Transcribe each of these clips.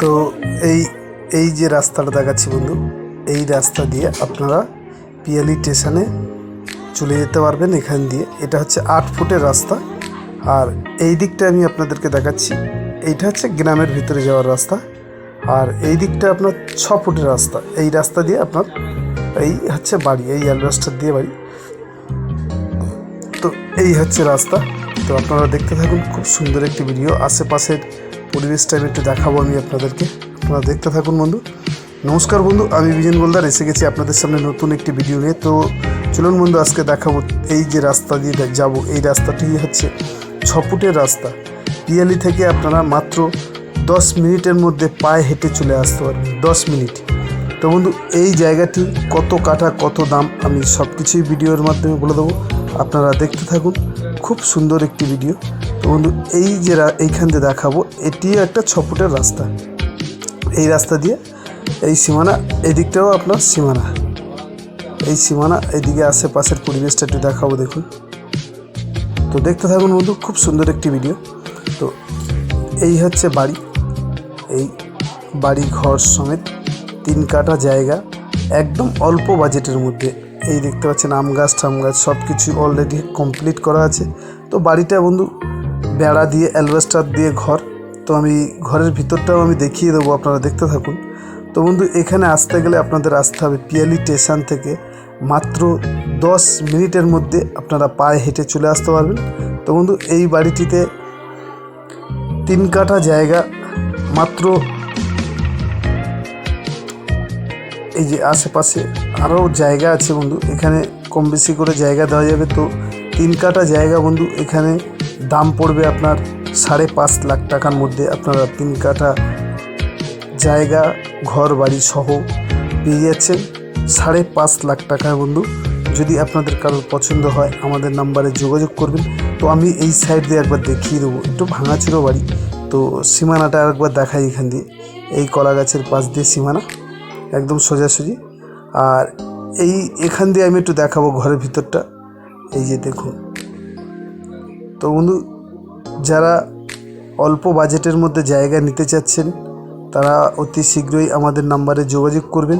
তো এই এই যে রাস্তাটা দেখাচ্ছি বন্ধু, এই রাস্তা দিয়ে আপনারা পিয়ালি স্টেশনে চলে যেতে পারবেন এখান দিয়ে। এটা হচ্ছে 8 ফুটের রাস্তা। আর এই দিকটা আমি আপনাদেরকে দেখাচ্ছি, এইটা হচ্ছে গ্রামের ভিতরে যাওয়ার রাস্তা। আর এই দিকটা আপনার 6 ফুটের রাস্তা। এই রাস্তা দিয়ে আপনার এই হচ্ছে বাড়ি, এই অ্যালবাস্টার দিয়ে বাড়ি। তো এই হচ্ছে রাস্তা। তো আপনারা দেখতে থাকুন, খুব সুন্দর একটি ভিডিও। আশেপাশের পরিবেশটা আমি একটু দেখাবো আমি আপনাদেরকে, আপনারা দেখতে থাকুন বন্ধু। নমস্কার বন্ধু, আমি বিজন গোলদার এসে গেছি আপনাদের সামনে নতুন একটি ভিডিও নিয়ে। তো চলুন বন্ধু, আজকে দেখাবো এই যে রাস্তা দিয়ে যাব। এই রাস্তাটি হচ্ছে 6 ফুটের রাস্তা। পিয়ালি থেকে আপনারা মাত্র 10 মিনিটের মধ্যে পায়ে হেঁটে চলে আসতে পারবেন, 10 মিনিট। তো বন্ধু, এই জায়গাটি কত কাঠা কত দাম আমি সব কিছুই ভিডিওর মাধ্যমে বলে দেবো, আপনারা দেখতে থাকুন। খুব সুন্দর একটি ভিডিও। তো বন্ধু, এই যে এইখান দিয়ে দেখাবো, এটি একটা 6 ফুটের রাস্তা। এই রাস্তা দিয়ে এই সীমানা, এদিকটাও আপনার সীমানা, এই সীমানা, এইদিকে আশেপাশের পরিবেশটা একটু দেখাবো, দেখুন। তো দেখতে থাকুন বন্ধু, খুব সুন্দর একটি ভিডিও। তো এই হচ্ছে বাড়ি, এই বাড়ি ঘর সমেত 3 কাঠা জায়গা, একদম অল্প বাজেটের মধ্যে। এই দেখতে পাচ্ছেন আম গাছ টাম গাছ সব কিছু অলরেডি কমপ্লিট করা আছে। তো বাড়িটা বন্ধু বেড়া দিয়ে অ্যালবাস্টার দিয়ে ঘর। তো আমি ঘরের ভিতরটাও আমি দেখিয়ে দেবো, আপনারা দেখতে থাকুন। তো বন্ধু, এখানে আসতে গেলে আপনাদের আসতে হবে পিয়ালি স্টেশন থেকে মাত্র 10 মিনিটের মধ্যে আপনারা পায়ে হেঁটে চলে আসতে পারবেন। তো বন্ধু, এই বাড়িটিতে 3 কাঠা জায়গা মাত্র। এই যে আশেপাশে আরও জায়গা আছে বন্ধু, এখানে কম বেশি করে জায়গা দেওয়া যাবে। তো 3 কাঠা জায়গা বন্ধু, এখানে দাম পড়বে আপনার 5.5 লাখ টাকার মধ্যে। আপনারা 3 কাঠা জায়গা ঘর বাড়ি সহ পেয়ে যাচ্ছেন 5.5 লাখ টাকায় বন্ধু। যদি আপনাদের কারোর পছন্দ হয় আমাদের নাম্বারে যোগাযোগ করবেন। তো আমি এই সাইড দিয়ে একবার দেখিয়ে দেবো, একটু ভাঙাচুরো বাড়ি। তো সীমানাটা একবার দেখাই, এখান দিয়ে এই কলা গাছের পাশ দিয়ে সীমানা একদম সোজাসুজি। আর এখান দিয়ে আমি একটু দেখাবো ঘরের ভিতরটা, এই যে দেখুন। তো বন্ধু, যারা অল্প বাজেটের মধ্যে জায়গা নিতে চাচ্ছেন তারা অতি শীঘ্রই আমাদের নাম্বারে যোগাযোগ করবেন।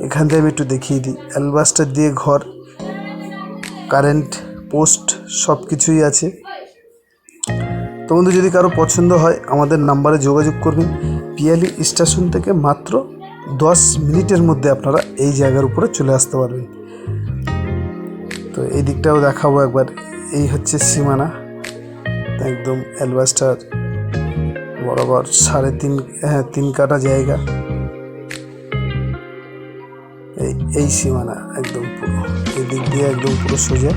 এখান থেকে আমি একটু দেখিয়ে দিই, অ্যালবাস্টার দিয়ে ঘর, কারেন্ট পোস্ট সব কিছুই আছে। তো বন্ধু, যদি কারো পছন্দ হয় আমাদের নাম্বারে যোগাযোগ করবেন। পিয়ালি স্টেশন থেকে মাত্র 10 মিনিটের মধ্যে আপনারা এই জায়গার উপরে চলে আসতে পারবেন। তো এই দিকটাও দেখাবো একবার। এই হচ্ছে সীমানা, একদম অ্যালবাস্টার বরাবর 3.5 কাঠা জায়গা। এই সীমানা একদম পুরো এই দিক দিয়ে একদম পুরো সোজা।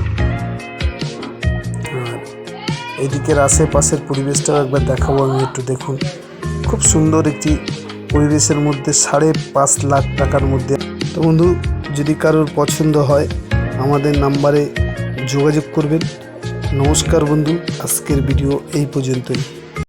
আর এইদিকের আশেপাশের পরিবেশটাও একবার দেখাবো আমি, একটু দেখুন। খুব সুন্দর একটি পরিবেশের মধ্যে 5.5 লাখ টাকার মধ্যে। তো বন্ধু, যদি কারোর পছন্দ হয় আমাদের নাম্বারে যোগাযোগ করবেন। নমস্কার বন্ধু, আজকের ভিডিও এই পর্যন্তই।